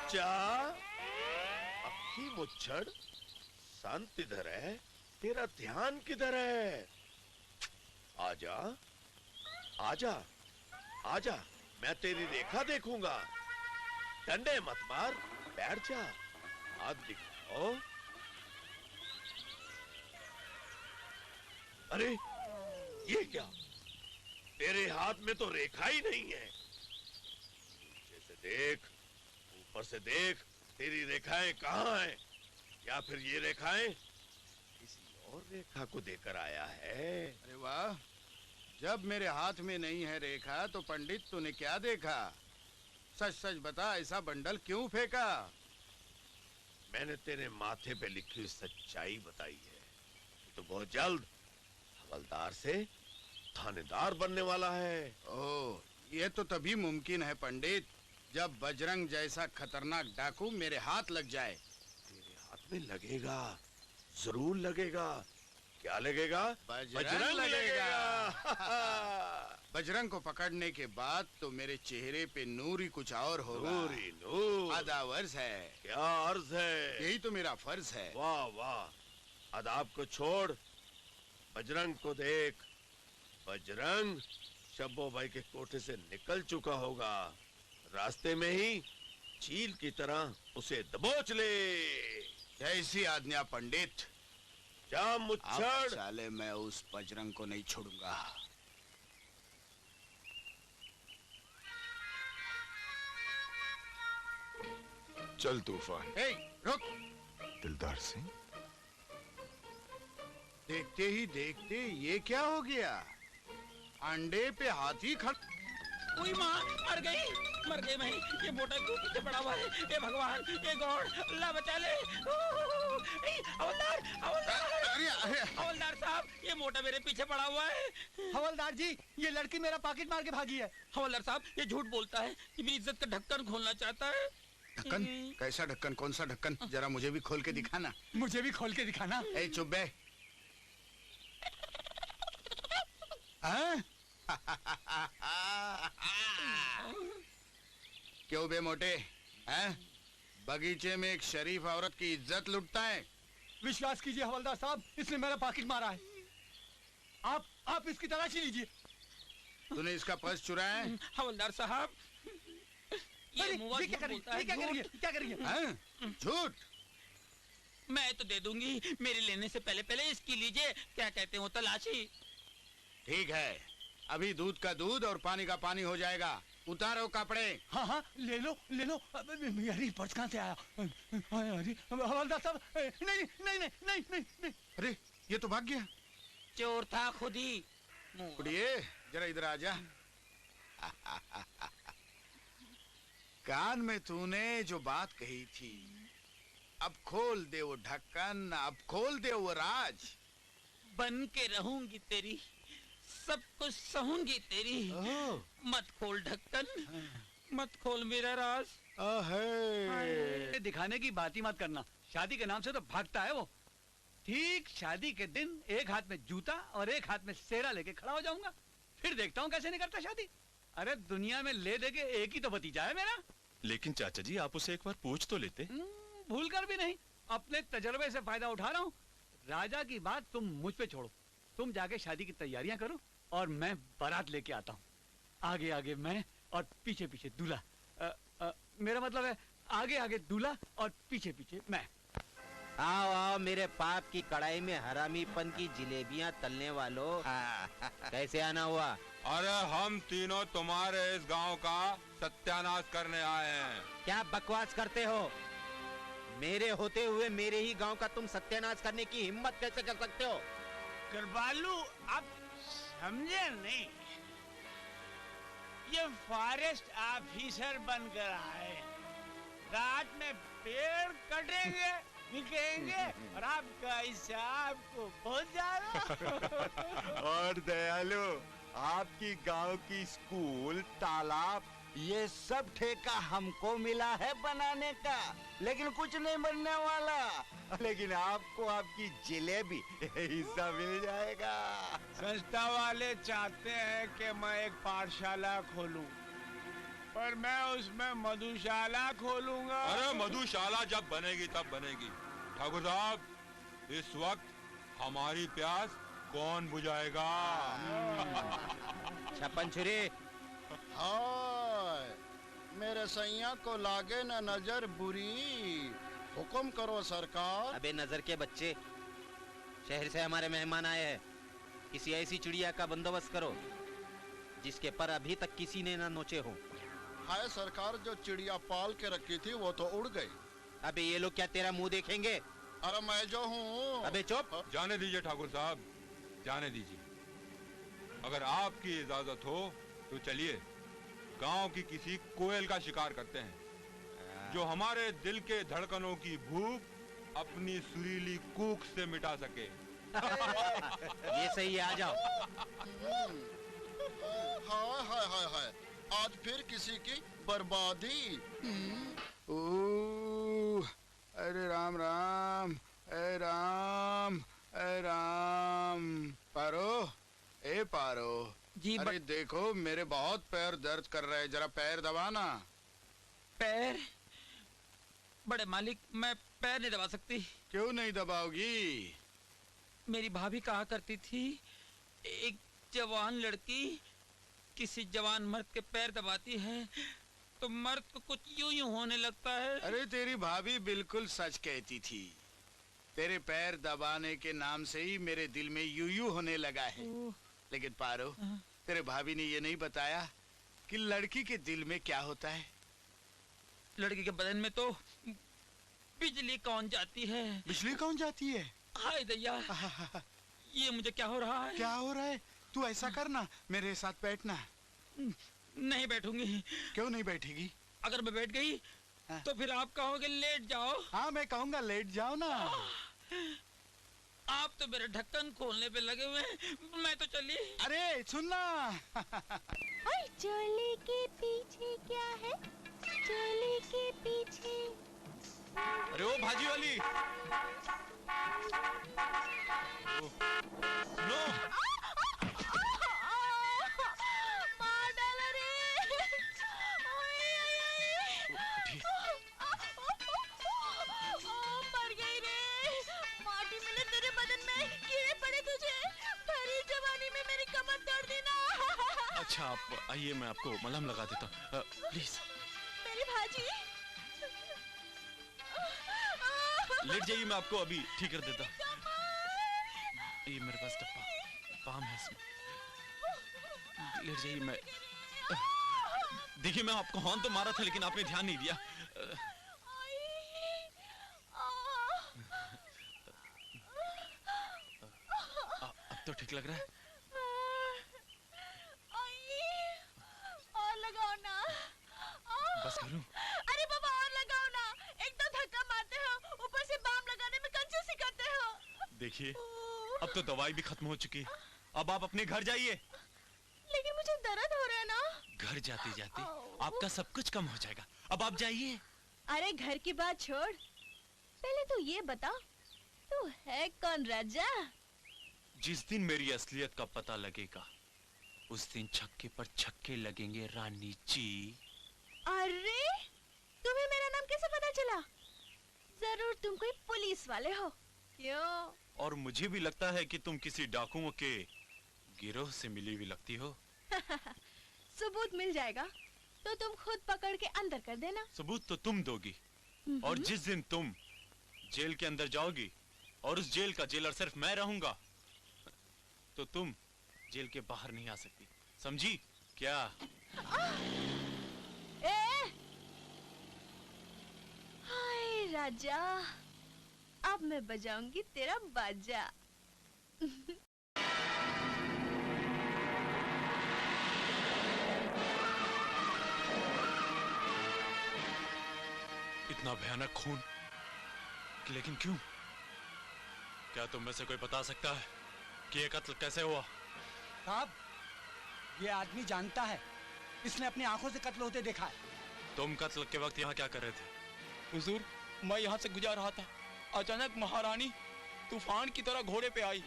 बच्चा, अक्खी मुच्छड़, संत इधर है, तेरा ध्यान किधर है? आजा, आजा, आजा, मैं तेरी रेखा देखूंगा। डंडे मत मार, बैठ जा, हाथ दिखाओ। अरे ये क्या? तेरे हाथ में तो रेखा ही नहीं है। नीचे से देख, ऊपर से देख, तेरी रेखाएं कहाँ हैं? या फिर ये रेखाएं किसी और रेखा को देकर आया है? अरे वाह, जब मेरे हाथ में नहीं है रेखा तो पंडित तूने क्या देखा? सच सच बता, ऐसा बंडल क्यों फेंका? मैंने तेरे माथे पे लिखी हुई सच्चाई बताई है। तो बहुत जल्द हवलदार से थानेदार बनने वाला है। ओह, ये तो तभी मुमकिन है पंडित, जब बजरंग जैसा खतरनाक डाकू मेरे हाथ लग जाए। तेरे हाथ में लगेगा, जरूर लगेगा। क्या लगेगा? बजरंग लगेगा। बजरंग को पकड़ने के बाद तो मेरे चेहरे पे नूर ही कुछ और होगा। नूर ही नूर। अदावर्ज है। क्या अर्ज है? यही तो मेरा फर्ज है। वाह वाह, अदाब को छोड़, बजरंग को देख। बजरंग शब्बो भाई के कोठे से निकल चुका होगा। रास्ते में ही चील की तरह उसे दबोच ले। जैसी आज्ञा पंडित। जा मुच्छड़। साले मैं उस बजरंग को नहीं छोड़ूंगा। चल तूफान। ए, रुक। दिलदार सिंह, देखते ही देखते ये क्या हो गया? अंडे पे हाथी खड़। ओए माँ, मर गई भाई। ये मोटा क्यों पीछे पड़ा हुआ है? ये भगवान, ये गॉड, अल्लाह बचा ले। हवलदार, हवलदार साहब, ये मोटा मेरे पीछे पड़ा हुआ है। हवलदार जी, ये लड़की मेरा पॉकेट मार के भागी है। हवलदार साहब, ये झूठ बोलता है, ये मेरी इज्जत का ढक्कन खोलना चाहता है। ढक्कन? कैसा ढक्कन? कौन सा ढक्कन? जरा मुझे भी खोल के दिखाना। मुझे भी खोल के दिखाना। ए चुप बे। हाँ? क्यों बे मोटे? हैं? बगीचे में एक शरीफ औरत की इज्जत लुटता है? विश्वास कीजिए हवलदार साहब, इसने मेरा पॉकेट मारा है। आप इसकी तलाशी लीजिए। तूने इसका पर्स चुराया है? हवलदार साहब, ये क्या कर रही है? झूठ। मैं तो दे दूंगी, मेरे लेने से पहले पहले इसकी लीजिए, क्या कहते हो, तलाशी। ठीक है, अभी दूध का दूध और पानी का पानी हो जाएगा। उतारो कपड़े। हाँ, ले लो। अरे पर्स कहाँ से आया? अरे हवलदार साहब, नहीं। अरे ये तो भाग गया। चोर था खुद ही। उड़िए, जरा इधर आ जा। कान में तूने जो बात कही थी, अब खोल दे वो ढक्कन, अब खोल दे वो राज। बन के रहूंगी तेरी, सब कुछ सहूंगी तेरी। मत खोल ढक्कन, मत खोल मेरा राज। दिखाने की बात ही मत करना, शादी के नाम से तो भागता है वो। ठीक शादी के दिन एक हाथ में जूता और एक हाथ में सेरा लेके खड़ा हो जाऊंगा, फिर देखता हूँ कैसे नहीं करता शादी। अरे दुनिया में ले दे के एक ही तो भतीजा है मेरा। लेकिन चाचा जी, आप उसे एक बार पूछ तो लेते। भूल कर भी नहीं, अपने तजर्बे से फायदा उठा रहा हूँ। राजा की बात तुम मुझ पे छोड़ो, तुम जाके शादी की तैयारियां करो और मैं बारात लेके आता हूँ। आगे आगे मैं और पीछे पीछे दूल्हा। मेरा मतलब है आगे आगे दूल्हा और पीछे पीछे मैं। आओ आओ मेरे पाप की कढ़ाई में हरामीपन की जिलेबियां तलने वालों। कैसे आना हुआ? अरे हम तीनों तुम्हारे इस गांव का सत्यानाश करने आए हैं। क्या बकवास करते हो? मेरे होते हुए मेरे ही गांव का तुम सत्यानाश करने की हिम्मत कैसे कर सकते हो? कृपालू, आप समझे नहीं, ये फॉरेस्ट ऑफिसर बनकर आए, रात में पेड़ कटेंगे, बिकेंगे और आपका हिसाब को बहुत ज्यादा। और दयालु, आपकी गांव की स्कूल, तालाब, ये सब ठेका हमको मिला है बनाने का, लेकिन कुछ नहीं बनने वाला। लेकिन आपको आपकी जिलेबी हिस्सा मिल जाएगा। संस्था वाले चाहते हैं कि मैं एक पाठशाला खोलूं, पर मैं उसमें मधुशाला खोलूंगा। अरे मधुशाला जब बनेगी तब बनेगी। ठाकुर साहब, इस वक्त हमारी प्यास कौन बुझाएगा? छप्पन छुरी। हाय, मेरे सैया को लागे न नजर बुरी, हुक्म करो सरकार। अबे नजर के बच्चे, शहर से हमारे मेहमान आए हैं। किसी ऐसी चिड़िया का बंदोबस्त करो जिसके पर अभी तक किसी ने ना नोचे हो। हाय सरकार, जो चिड़िया पाल के रखी थी वो तो उड़ गई। अबे ये लोग क्या तेरा मुंह देखेंगे? अरे मैं जो हूँ। अबे चुप। जाने दीजिए ठाकुर साहब, जाने दीजिए। अगर आपकी इजाजत हो तो चलिए गांव की किसी कोयल का शिकार करते हैं जो हमारे दिल के धड़कनों की भूख अपनी सुरीली कूक से मिटा सके। ये सही है, आ जाओ। हाय हाय हाय हाय, आज फिर किसी की बर्बादी। अरे राम राम, ए राम, ए राम। पारो, ए पारो। जी अरे देखो मेरे बहुत पैर दर्द कर रहे हैं, जरा पैर दबाना। पैर? बड़े मालिक, मैं पैर नहीं दबा सकती। क्यों नहीं दबाओगी? मेरी भाभी कहा करती थी, एक जवान लड़की किसी जवान मर्द के पैर दबाती है तो मर्द को कुछ यूं यूं होने लगता है। अरे तेरी भाभी बिल्कुल सच कहती थी। तेरे पैर दबाने के नाम से ही मेरे दिल में यूं यूं होने लगा है। लेकिन पारो, तेरे भाभी ने ये नहीं बताया कि लड़की के दिल में क्या होता है। लड़की के बदन में तो बिजली कौन जाती है। बिजली कौन जाती है? हाय दैया, ये मुझे क्या हो रहा है? क्या हो रहा है? तू ऐसा करना, मेरे साथ बैठना। नहीं बैठूंगी। क्यों नहीं बैठेगी? अगर मैं बैठ गई तो फिर आप कहोगे लेट जाओ। हाँ मैं कहूँगा लेट जाओ ना। आप तो मेरे ढक्कन खोलने पे लगे हुए हैं, मैं तो चली। अरे सुनना। चोली के पीछे क्या है? चोली के पीछे। अरे ओ भाजी वाली, नो। मार डाला रे। मर गई रे। माटी मिले तेरे बदन में, कीड़े पड़े तुझे। भरी जवानी में मेरी कमर तोड़ दी ना। अच्छा आप आइए, मैं आपको मलहम लगा देता हूँ, प्लीज। मेरी भाजी। लेट जाइए, मैं आपको अभी ठीक कर देता हूँ। ये मेरे पास डब्बा पाम है इसमें। लेट जाइए। मैं देखिए, मैं आपको हॉर्न तो मारा था लेकिन आपने ध्यान नहीं दिया। अब तो ठीक लग रहा है। और लगाओ ना। बस करूं? अरे बाबा और लगाओ ना। एक तो धक्का मारते हो, ऊपर से बाम लगाने में कंजूसी करते हो। देखिए, अब तो दवाई भी खत्म हो चुकी है। अब आप अपने घर जाइए। लेकिन मुझे दर्द हो रहा है ना। घर जाते जाते आपका सब कुछ कम हो जाएगा। अब आप जाइए। अरे घर की बात छोड़, पहले तू ये बता, तू है कौन राजा? जिस दिन मेरी असलियत का पता लगेगा उस दिन छक्के पर छक्के लगेंगे रानी जी। अरे तुम्हें मेरा नाम कैसे पता चला? जरूर तुम कोई पुलिस वाले हो। क्यों? और मुझे भी लगता है कि तुम किसी डाकुओं के गिरोह से मिली हुई लगती हो। सबूत मिल जाएगा तो तुम खुद पकड़ के अंदर कर देना। सबूत तो तुम दोगी, और जिस दिन तुम जेल के अंदर जाओगी और उस जेल का जेलर सिर्फ मैं रहूंगा तो तुम जेल के बाहर नहीं आ सकती, समझी क्या? हाय राजा, अब मैं बजाऊंगी तेरा बाजा। इतना भयानक खून, लेकिन क्यों? क्या तुम में से कोई बता सकता है कि ये कत्ल कैसे हुआ? साहब, ये आदमी जानता है, इसने अपनी आंखों से कत्ल होते देखा है। तुम कत्ल के वक्त यहाँ क्या कर रहे थे? हुजूर, मैं यहाँ से गुजर रहा था, अचानक महारानी तूफान की तरह घोड़े पे आई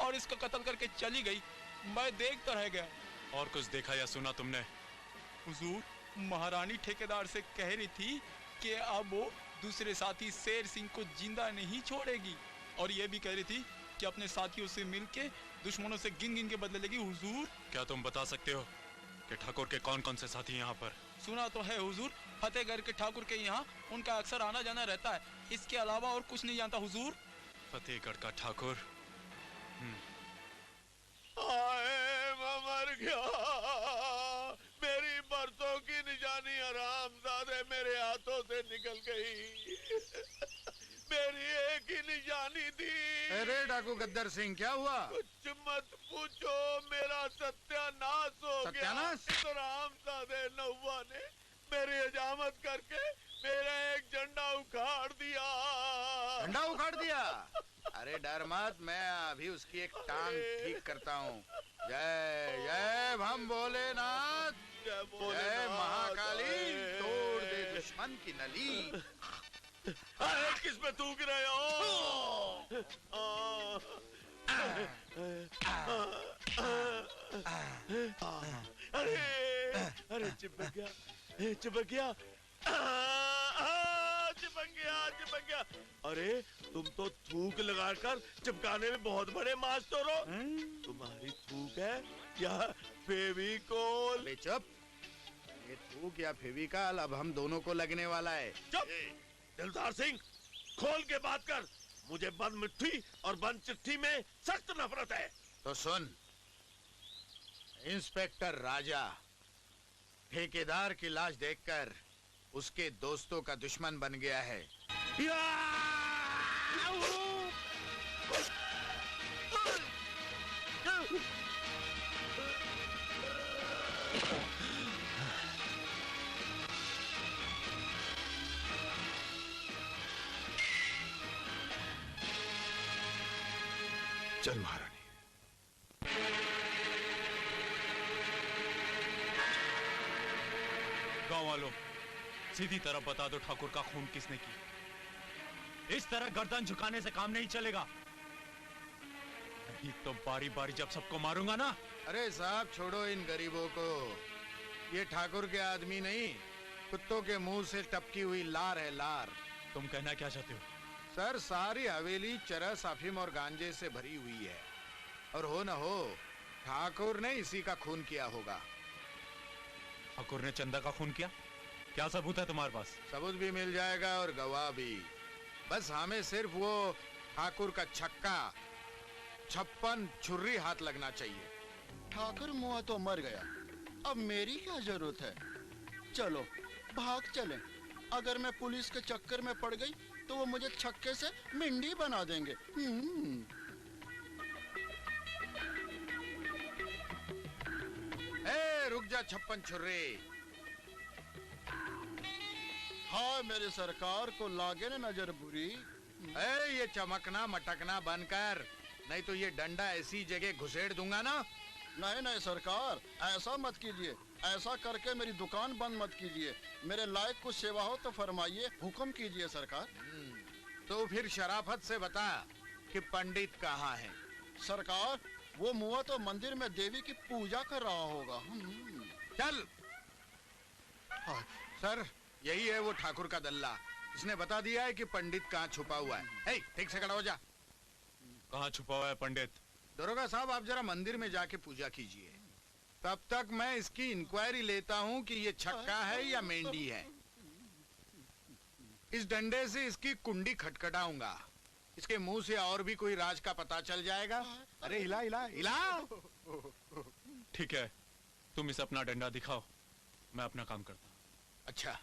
और इसका कत्ल करके चली गई। मैं देखता रह गया। और कुछ देखा या सुना तुमने? हुजूर, महारानी ठेकेदार से कह रही थी कि अब वो दूसरे साथी शेर सिंह को जिंदा नहीं छोड़ेगी, और ये भी कह रही थी कि अपने साथियों से मिलके दुश्मनों से गिन गिन के बदले लेगी। हुजूर, क्या तुम बता सकते हो कि ठाकुर के कौन कौन से साथी यहाँ पर? सुना तो है हुजूर, फतेहगढ़ के ठाकुर के यहाँ उनका अक्सर आना जाना रहता है, इसके अलावा और कुछ नहीं जानता हुजूर। फतेहगढ़ का ठाकुर? आए मैं मर गया, मेरी बरसों की निशानी हरामजादे मेरे हाथों से निकल गई। मेरी एक ही निशानी थी। अरे डाकू गद्दर सिंह, क्या हुआ? कुछ मत पूछो, मेरा सत्यानाश हो गया। सत्यानाश? तो हरामजादे नौवा ने मेरी हजामत करके मेरा एक झंडा उखाड़ दिया। झंडा उखाड़ दिया? अरे डर मत, मैं अभी उसकी एक टांग ठीक करता हूँ। जय जय भम भोलेनाथ, जय महाकाली, तोड़ दे दुश्मन की नली। अरे किस पे थूक रहे हो? अरे अरे चिपक गया, चिपक गया, चिपक गया, चिपक गया। अरे तुम तो थूक लगाकर चिपकाने में बहुत बड़े मास्टर हो। तुम्हारी थूक है या फेविकोल? चुप, ये थूक या फेविकॉल अब हम दोनों को लगने वाला है। चुप दिलदार सिंह, खोल के बात कर। मुझे बंद मिट्टी और बंद चिट्ठी में सख्त नफरत है। तो सुन, इंस्पेक्टर राजा ठेकेदार की लाश देखकर उसके दोस्तों का दुश्मन बन गया है। चल महारानी। गांव वालों, सीधी तरह बता दो ठाकुर का खून किसने किया। इस तरह गर्दन झुकाने से काम नहीं चलेगा, नहीं तो बारी बारी जब सबको मारूंगा ना। अरे साहब छोड़ो इन गरीबों को, ये ठाकुर के आदमी नहीं, कुत्तों के मुंह से टपकी हुई लार है, लार। तुम कहना क्या चाहते हो? सर सारी हवेली चरस, अफीम और गांजे से भरी हुई है, और हो न हो ठाकुर ने इसी का खून किया होगा। ठाकुर ने चंदा का खून किया? क्या सबूत है तुम्हारे पास? सबूत भी मिल जाएगा और गवाह भी। बस हमें सिर्फ वो ठाकुर का छक्का 56 छुर्री हाथ लगना चाहिए। ठाकुर मुआ तो मर गया, अब मेरी क्या जरूरत है? चलो भाग चलें। अगर मैं पुलिस के चक्कर में पड़ गई तो वो मुझे छक्के से मिंडी बना देंगे। ए, रुक जा 56 छुर्रे। हाँ मेरे सरकार को लागे न नजर बुरी। ए, ये चमकना मटकना बंद कर, नहीं तो ये डंडा ऐसी जगह घुसेड़ दूंगा ना। नहीं नहीं सरकार, ऐसा मत कीजिए, ऐसा करके मेरी दुकान बंद मत कीजिए। मेरे लायक कुछ सेवा हो तो फरमाइए, हुक्म कीजिए सरकार। तो फिर शराफत से बता कि पंडित कहाँ है? सरकार वो मुआ तो मंदिर में देवी की पूजा कर रहा होगा। चल। सर यही है वो ठाकुर का दल्ला, इसने बता दिया है कि पंडित कहाँ छुपा हुआ है। ठीक से खड़ा हो जा। कहाँ छुपा हुआ है पंडित? दरोगा साहब आप जरा मंदिर में जाके पूजा कीजिए, तब तक मैं इसकी इंक्वायरी लेता हूँ कि ये छक्का है या मेंढी है। इस डंडे से इसकी कुंडी खटखटाऊंगा, इसके मुंह से और भी कोई राज का पता चल जाएगा। अरे हिला हिला हिला। ठीक है, तुम इसे अपना डंडा दिखाओ, मैं अपना काम करता हूँ। अच्छा